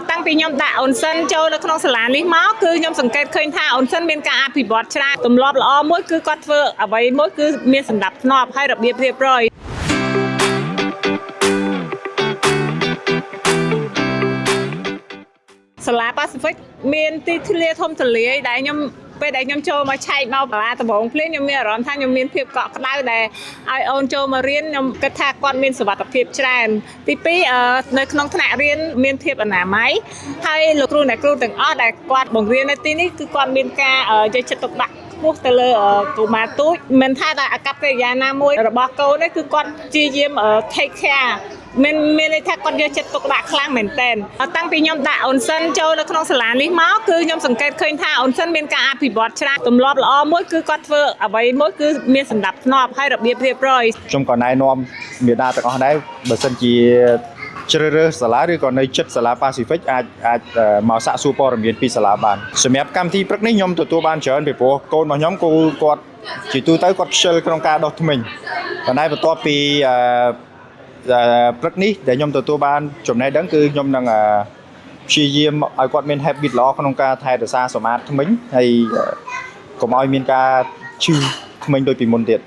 តាំងពីខ្ញុំដាក់អូនសិនចូលនៅក្នុងសាលានេះមកគឺខ្ញុំសង្កេតឃើញថាអូនសិនមានការអភិវឌ្ឍច្រើនទម្លាប់ល្អមួយគឺគាត់ធ្វើអ្វីមួយគឺមានសណ្ដាប់ធ្នាប់ហើយរបៀបរៀបរយសាលា Pacific មានទីធ្លាធំទូលាយដែលខ្ញុំពេលដែលខ្ញុំចូលមកឆែកមកសាលាដំបងភ្លេងខ្ញុំមានអារម្មណ៍ថាខ្ញុំមានភាពកក់ក្ដៅដែលឲ្យអូនចូលមករៀនខ្ញុំគិតថាគាត់មានសុវត្ថិភាពច្រើនទី2នៅក្នុងថ្នាក់រៀនមានភាពអនាម័យហើយលោកគ្រូអ្នកគ្រូទាំងអស់ដែលគាត់បង្រៀននៅទីនេះគឺគាត់មានការយកចិត្តទុកដាក់ខ្ពស់ទៅលើកុមារទូចមិនថាតែអាកប្បកិរិយាណាមួយរបស់កូននេះគឺគាត់ព្យាយាម take care មានន័យថាគាត់យកចិត្តទុកដាក់ខ្លាំងមែនទែនតាំងពីខ្ញុំដាក់អូនសិនចូលនៅក្នុងសាលានេះមកគឺខ្ញុំសង្កេតឃើញថាអូនសិនមានការអភិវឌ្ឍច្រើនទម្លាប់ល្អមួយគឺគាត់ធ្វើអ្វីមួយគឺមានសណ្ដាប់ធ្នាប់ហើយរបៀបរៀបរយខ្ញុំក៏ណែនាំមេដាទាំងអស់ដែរបើសិនជាជ្រើសរើសសាលាឬក៏នៅជិតសាលា Pacific អាចមកសាកសួរព័ត៌មានពីសាលាបានសម្រាប់កម្មវិធីព្រឹកនេះខ្ញុំទទួលបានច្រើនពីព្រោះកូនរបស់ខ្ញុំគាត់ជាទូទៅគាត់ខ្ជិលក្នុងការដុសធ្មេញប៉ុន្តែបន្ទាប់ពីព្រឹកនេះដែលខ្ញុំទទួលបានចំណេះដឹងគឺខ្ញុំនឹងព្យាយាមឲ្យគាត់មាន habit ល្អក្នុងការថែរក្សាសម្អាតធ្មេញហើយកុំឲ្យមានការឈឺធ្មេញដូចពីមុនទៀត